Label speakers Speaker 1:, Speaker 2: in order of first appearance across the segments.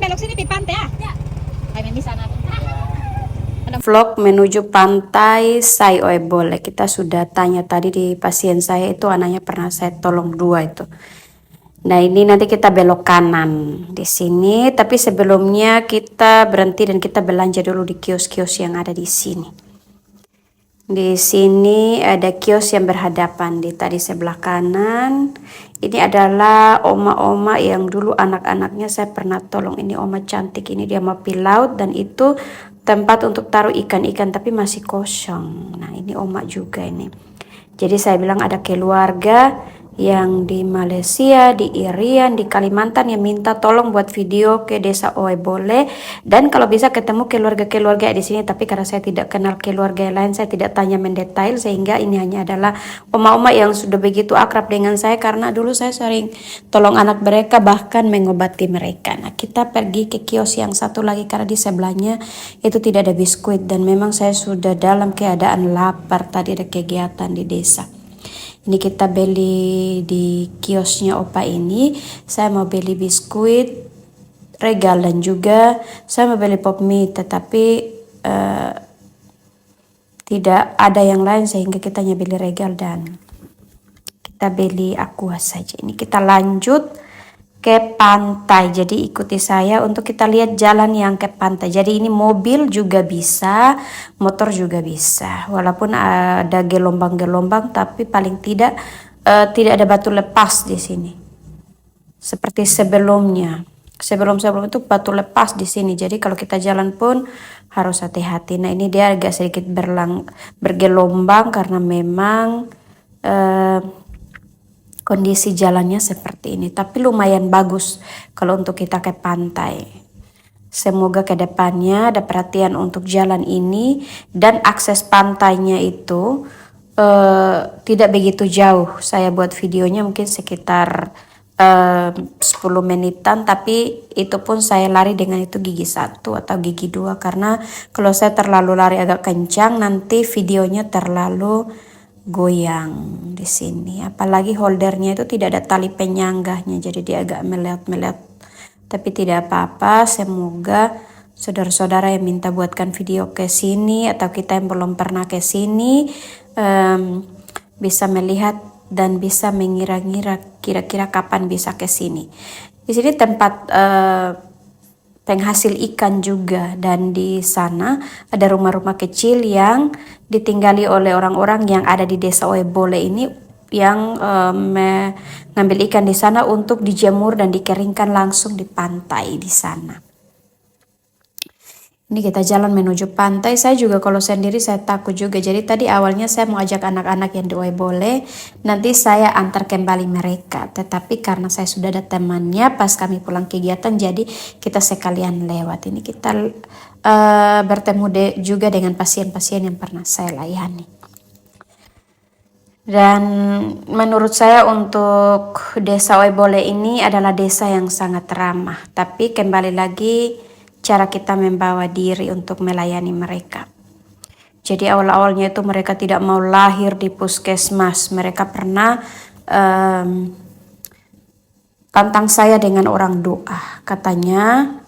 Speaker 1: belok sini pi pantai ah. Ya. Ayo di sana.
Speaker 2: Vlog menuju pantai Sai Oebole. Kita sudah tanya tadi di pasien saya itu anaknya pernah saya tolong 2 itu. Nah ini nanti kita belok kanan di sini, tapi sebelumnya kita berhenti dan kita belanja dulu di kios-kios yang ada di sini. Di sini ada kios yang berhadapan di tadi sebelah kanan. Ini adalah oma-oma yang dulu anak-anaknya saya pernah tolong. Ini oma cantik, ini dia mau pi laut dan itu tempat untuk taruh ikan-ikan tapi masih kosong. Nah ini oma juga ini. Jadi saya bilang ada keluarga yang di Malaysia, di Irian, di Kalimantan yang minta tolong buat video ke desa Oebole, dan kalau bisa ketemu keluarga-keluarga di sini, tapi karena saya tidak kenal keluarga yang lain, saya tidak tanya mendetail, sehingga ini hanya adalah oma-oma yang sudah begitu akrab dengan saya karena dulu saya sering tolong anak mereka bahkan mengobati mereka. Nah kita pergi ke kios yang satu lagi karena di sebelahnya itu tidak ada biskuit dan memang saya sudah dalam keadaan lapar, tadi ada kegiatan di desa. Ini kita beli di kiosnya opa ini. Saya mau beli biskuit regal dan juga saya mau beli pop mie, tetapi tidak ada yang lain sehingga kita hanya beli regal dan kita beli aqua saja. Ini kita lanjut ke pantai, jadi ikuti saya untuk kita lihat jalan yang ke pantai. Jadi ini mobil juga bisa, motor juga bisa, walaupun ada gelombang-gelombang tapi paling tidak tidak ada batu lepas di sini seperti sebelumnya. Sebelum itu batu lepas di sini, jadi kalau kita jalan pun harus hati-hati. Nah ini dia agak sedikit bergelombang karena memang kondisi jalannya seperti ini, tapi lumayan bagus kalau untuk kita ke pantai. Semoga ke depannya ada perhatian untuk jalan ini dan akses pantainya itu tidak begitu jauh. Saya buat videonya mungkin sekitar 10 menitan, tapi itu pun saya lari dengan itu gigi 1 atau gigi 2 karena kalau saya terlalu lari agak kencang nanti videonya terlalu goyang di sini. Apalagi holdernya itu tidak ada tali penyanggahnya, jadi dia agak meleot-meleot. Tapi tidak apa-apa. Semoga saudara-saudara yang minta buatkan video ke sini atau kita yang belum pernah ke sini bisa melihat dan bisa mengira-ngira kira-kira kapan bisa ke sini. Di sini tempat penghasil ikan juga, dan di sana ada rumah-rumah kecil yang ditinggali oleh orang-orang yang ada di desa Oebole ini yang mengambil ikan di sana untuk dijemur dan dikeringkan langsung di pantai di sana. Ini kita jalan menuju pantai. Saya juga kalau sendiri saya takut juga. Jadi tadi awalnya saya mau ajak anak-anak yang di Oebole, nanti saya antar kembali mereka. Tetapi karena saya sudah ada temannya pas kami pulang kegiatan, jadi kita sekalian lewat. Ini kita bertemu juga dengan pasien-pasien yang pernah saya layani. Dan menurut saya untuk desa Oebole ini adalah desa yang sangat ramah. Tapi kembali lagi cara kita membawa diri untuk melayani mereka. Jadi awal-awalnya itu mereka tidak mau lahir di puskesmas. Mereka pernah tantang saya dengan orang doa. Katanya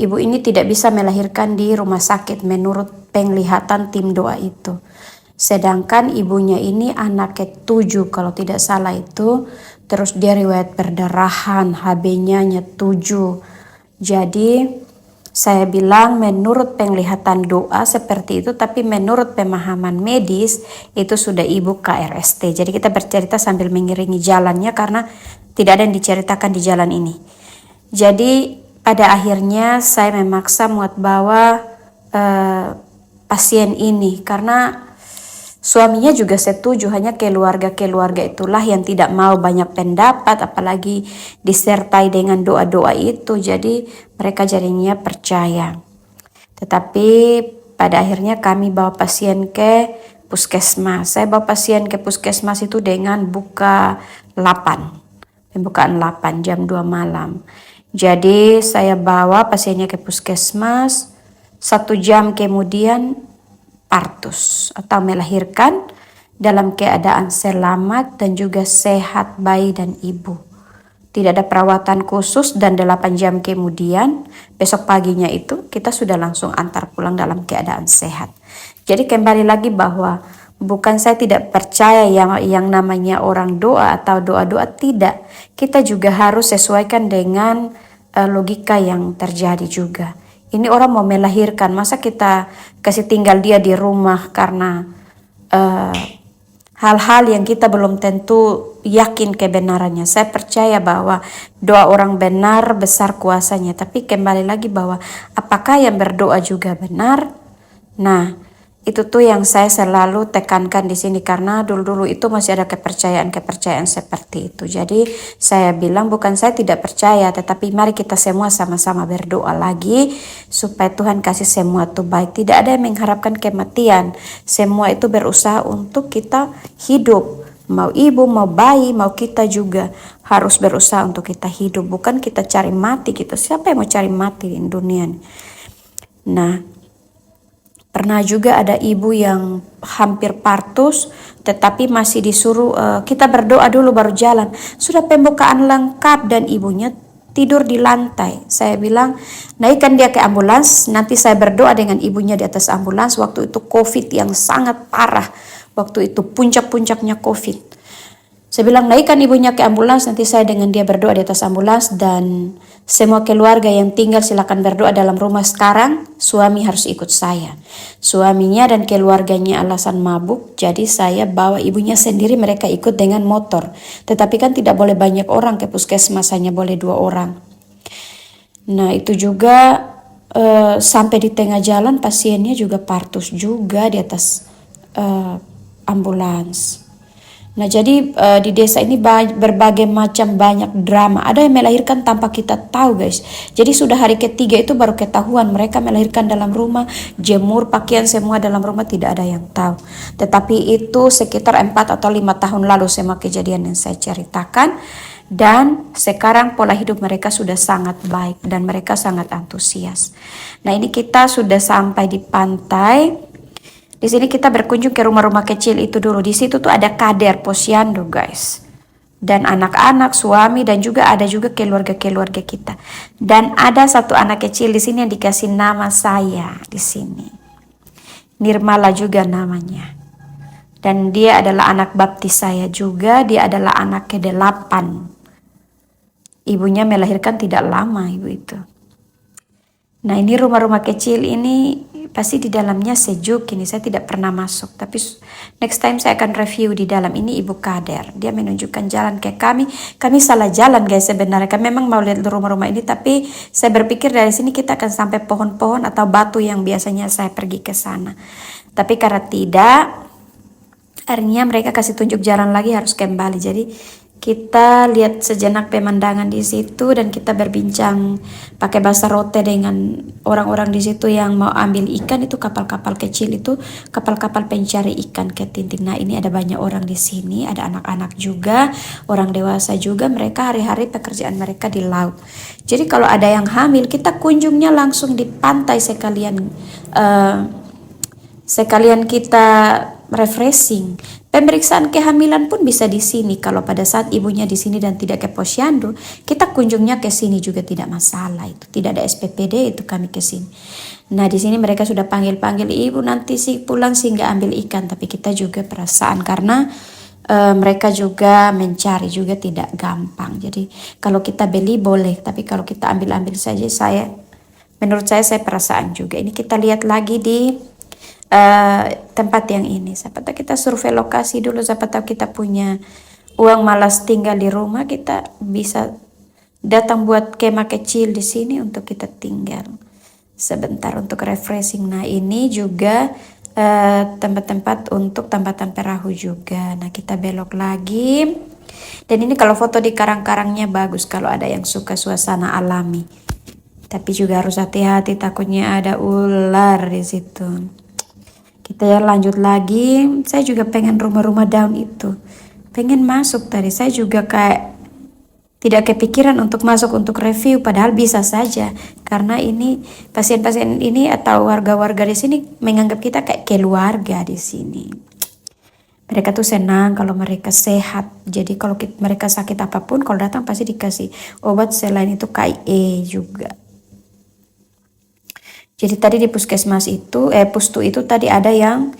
Speaker 2: ibu ini tidak bisa melahirkan di rumah sakit menurut penglihatan tim doa itu. Sedangkan ibunya ini anak ke-7 kalau tidak salah itu. Terus dia riwayat perdarahan, HB-nya 7. Jadi saya bilang menurut penglihatan doa seperti itu, tapi menurut pemahaman medis itu sudah ibu KRST. Jadi kita bercerita sambil mengiringi jalannya karena tidak ada yang diceritakan di jalan ini. Jadi pada akhirnya saya memaksa muat bawa pasien ini karena suaminya juga setuju, hanya keluarga-keluarga itulah yang tidak mau banyak pendapat, apalagi disertai dengan doa-doa itu. Jadi mereka jadinya percaya. Tetapi pada akhirnya kami bawa pasien ke puskesmas. Saya bawa pasien ke puskesmas itu dengan buka 8. Pembukaan 8 jam 2 malam. Jadi saya bawa pasiennya ke puskesmas. 1 jam kemudian partus atau melahirkan dalam keadaan selamat dan juga sehat bayi dan ibu. Tidak ada perawatan khusus dan 8 jam kemudian besok paginya itu kita sudah langsung antar pulang dalam keadaan sehat. Jadi kembali lagi bahwa bukan saya tidak percaya yang namanya orang doa atau doa-doa, tidak. Kita juga harus sesuaikan dengan logika yang terjadi juga. Ini orang mau melahirkan, masa kita kasih tinggal dia di rumah karena hal-hal yang kita belum tentu yakin kebenarannya. Saya percaya bahwa doa orang benar besar kuasanya, tapi kembali lagi bahwa apakah yang berdoa juga benar? Nah, itu tuh yang saya selalu tekankan di sini, karena dulu-dulu itu masih ada kepercayaan-kepercayaan seperti itu. Jadi saya bilang bukan saya tidak percaya, tetapi mari kita semua sama-sama berdoa lagi supaya Tuhan kasih semua itu baik. Tidak ada yang mengharapkan kematian. Semua itu berusaha untuk kita hidup. Mau ibu, mau bayi, mau kita juga harus berusaha untuk kita hidup. Bukan kita cari mati gitu. Siapa yang mau cari mati di dunia ini? Nah, pernah juga ada ibu yang hampir partus, tetapi masih disuruh kita berdoa dulu baru jalan. Sudah pembukaan lengkap dan ibunya tidur di lantai. Saya bilang, naikkan dia ke ambulans, nanti saya berdoa dengan ibunya di atas ambulans. Waktu itu COVID yang sangat parah. Waktu itu puncak-puncaknya COVID. Saya bilang, naikkan ibunya ke ambulans, nanti saya dengan dia berdoa di atas ambulans, dan semua keluarga yang tinggal silakan berdoa dalam rumah sekarang. Suami harus ikut saya. Suaminya dan keluarganya alasan mabuk, jadi saya bawa ibunya sendiri, mereka ikut dengan motor. Tetapi kan tidak boleh banyak orang ke puskesmas, hanya boleh 2 orang. Nah itu juga sampai di tengah jalan pasiennya juga partus juga di atas ambulans. Nah jadi di desa ini berbagai macam banyak drama. Ada yang melahirkan tanpa kita tahu guys. Jadi sudah hari ketiga itu baru ketahuan mereka melahirkan dalam rumah, jemur pakaian semua dalam rumah, tidak ada yang tahu. Tetapi itu sekitar 4 atau 5 tahun lalu semua kejadian yang saya ceritakan. Dan sekarang pola hidup mereka sudah sangat baik dan mereka sangat antusias. Nah ini kita sudah sampai di pantai. Di sini kita berkunjung ke rumah-rumah kecil itu dulu. Di situ tuh ada kader posyandu guys. Dan anak-anak, suami, dan juga ada juga keluarga-keluarga kita. Dan ada satu anak kecil di sini yang dikasih nama saya di sini. Nirmala juga namanya. Dan dia adalah anak baptis saya juga. Dia adalah anak ke-8. Ibunya melahirkan tidak lama ibu itu. Nah ini rumah-rumah kecil ini pasti di dalamnya sejuk ini. Saya tidak pernah masuk, tapi next time saya akan review di dalam. Ini ibu kader, dia menunjukkan jalan ke kami. Kami salah jalan guys sebenarnya. Kami memang mau lihat rumah-rumah ini, tapi saya berpikir dari sini kita akan sampai pohon-pohon atau batu yang biasanya saya pergi ke sana. Tapi karena tidak, akhirnya mereka kasih tunjuk jalan lagi, harus kembali. Jadi kita lihat sejenak pemandangan di situ dan kita berbincang pakai bahasa rote dengan orang-orang di situ yang mau ambil ikan. Itu kapal-kapal kecil, itu kapal-kapal pencari ikan ketinting. Nah ini ada banyak orang di sini, ada anak-anak juga, orang dewasa juga. Mereka hari-hari pekerjaan mereka di laut. Jadi kalau ada yang hamil, kita kunjungnya langsung di pantai sekalian kita refreshing. Pemeriksaan kehamilan pun bisa di sini. Kalau pada saat ibunya di sini dan tidak ke posyandu, kita kunjungnya ke sini juga tidak masalah. Itu tidak ada SPPD, itu kami ke sini. Nah di sini mereka sudah panggil-panggil, ibu nanti sih pulang sehingga ambil ikan. Tapi kita juga perasaan karena mereka juga mencari juga tidak gampang. Jadi kalau kita beli boleh, tapi kalau kita ambil-ambil saja, menurut saya perasaan juga. Ini kita lihat lagi di tempat yang ini. Siapa tahu kita survei lokasi dulu, siapa tahu kita punya uang malas tinggal di rumah, kita bisa datang buat kemah kecil di sini untuk kita tinggal sebentar untuk refreshing. Nah ini juga tempat-tempat untuk tambatan perahu juga. Nah kita belok lagi. Dan ini kalau foto di karang-karangnya bagus kalau ada yang suka suasana alami. Tapi juga harus hati-hati, takutnya ada ular di situ. Kita lanjut lagi. Saya juga pengen rumah-rumah daun itu. Pengen masuk tadi. Saya juga kayak tidak kepikiran untuk masuk untuk review. Padahal bisa saja. Karena ini pasien-pasien ini atau warga-warga di sini menganggap kita kayak keluarga di sini. Mereka tuh senang kalau mereka sehat. Jadi kalau mereka sakit apapun, kalau datang pasti dikasih obat, selain itu KIE juga. Jadi tadi di puskesmas itu, pustu itu tadi ada yang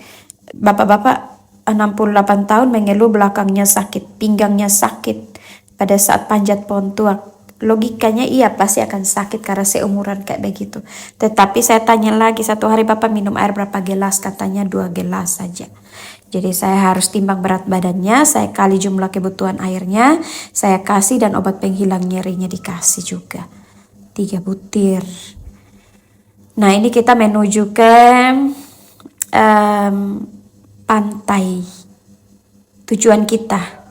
Speaker 2: bapak-bapak 68 tahun mengeluh belakangnya sakit, pinggangnya sakit pada saat panjat pohon tua. Logikanya iya pasti akan sakit karena seumuran kayak begitu. Tetapi saya tanya lagi, satu hari bapak minum air berapa gelas? Katanya 2 gelas saja. Jadi saya harus timbang berat badannya, saya kali jumlah kebutuhan airnya, saya kasih, dan obat penghilang nyerinya dikasih juga. 3 butir. Nah ini kita menuju ke pantai tujuan kita.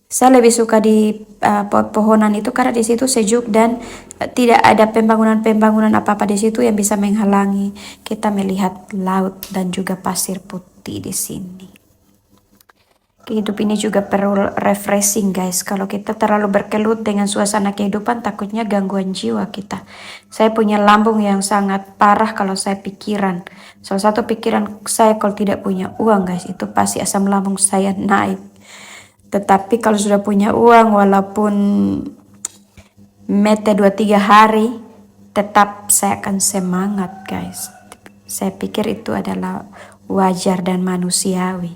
Speaker 2: Saya lebih suka di pepohonan itu karena di situ sejuk dan tidak ada pembangunan apa-apa di situ yang bisa menghalangi kita melihat laut dan juga pasir putih di sini. Hidup ini juga perlu refreshing guys. Kalau kita terlalu berkelut dengan suasana kehidupan, takutnya gangguan jiwa kita. Saya punya lambung yang sangat parah kalau saya pikiran. Salah satu pikiran saya kalau tidak punya uang guys, itu pasti asam lambung saya naik. Tetapi kalau sudah punya uang, walaupun mete 2-3 hari, tetap saya akan semangat guys. Saya pikir itu adalah wajar dan manusiawi.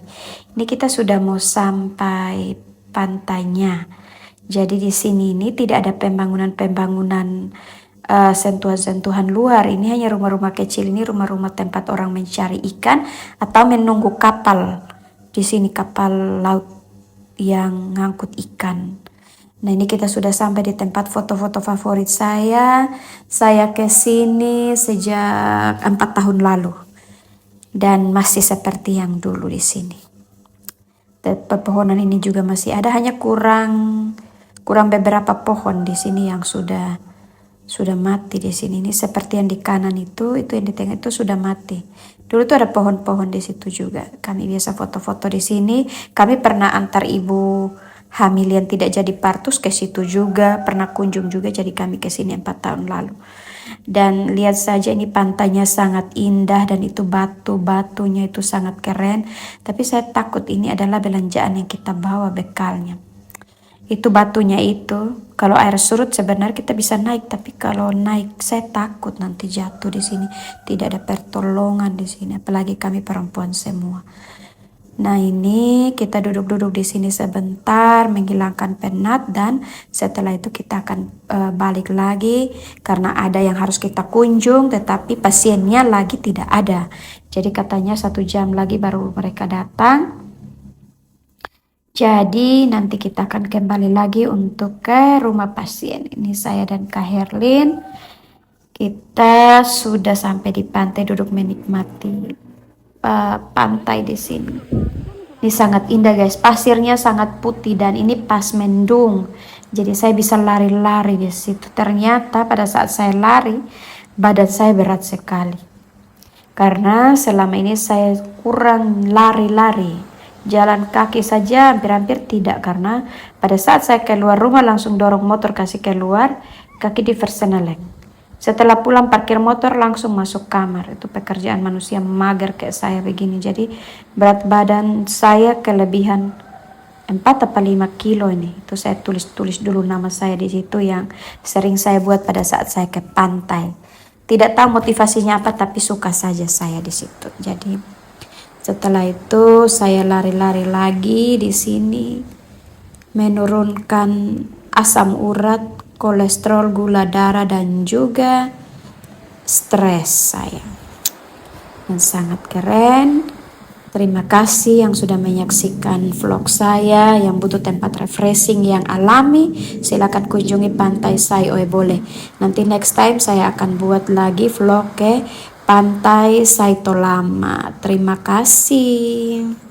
Speaker 2: Ini kita sudah mau sampai pantainya. Jadi di sini ini tidak ada pembangunan sentuhan-sentuhan luar. Ini hanya rumah-rumah kecil, ini rumah-rumah tempat orang mencari ikan atau menunggu kapal. Di sini kapal laut yang ngangkut ikan. Nah ini kita sudah sampai di tempat foto-foto favorit saya. Saya ke sini sejak 4 tahun lalu dan masih seperti yang dulu di sini. Pepohonan ini juga masih ada, hanya kurang beberapa pohon di sini yang sudah mati di sini. Ini seperti yang di kanan itu yang di tengah itu sudah mati. Dulu tuh ada pohon-pohon di situ juga. Kami biasa foto-foto di sini. Kami pernah antar ibu hamil yang tidak jadi partus ke situ juga, pernah kunjung juga, jadi kami ke sini 4 tahun lalu. Dan lihat saja ini pantainya sangat indah dan itu batu-batunya itu sangat keren. Tapi saya takut ini adalah belanjaan yang kita bawa bekalnya. Itu batunya itu, kalau air surut sebenarnya kita bisa naik, tapi kalau naik saya takut nanti jatuh di sini. Tidak ada pertolongan di sini, apalagi kami perempuan semua. Nah ini kita duduk-duduk di sini sebentar menghilangkan penat, dan setelah itu kita akan balik lagi karena ada yang harus kita kunjung, tetapi pasiennya lagi tidak ada. Jadi katanya 1 jam lagi baru mereka datang. Jadi nanti kita akan kembali lagi untuk ke rumah pasien. Ini saya dan Kak Herlin. Kita sudah sampai di pantai, duduk menikmati pantai di sini. Ini sangat indah guys, pasirnya sangat putih dan ini pas mendung. Jadi saya bisa lari-lari di situ. Ternyata pada saat saya lari, badan saya berat sekali. Karena selama ini saya kurang lari-lari. Jalan kaki saja hampir-hampir tidak, karena pada saat saya keluar rumah langsung dorong motor kasih keluar, kaki di versenelek. Setelah pulang parkir motor langsung masuk kamar. Itu pekerjaan manusia mager kayak saya begini. Jadi berat badan saya kelebihan 4 atau 5 kilo ini. Itu saya tulis dulu nama saya di situ yang sering saya buat pada saat saya ke pantai. Tidak tahu motivasinya apa, tapi suka saja saya di situ. Jadi setelah itu saya lari-lari lagi di sini, menurunkan asam urat, kolesterol, gula darah, dan juga stres saya. Yang sangat keren. Terima kasih yang sudah menyaksikan vlog saya. Yang butuh tempat refreshing yang alami, silakan kunjungi pantai Sai Oebole. Nanti next time saya akan buat lagi vlog ke pantai Saitolama. Terima kasih.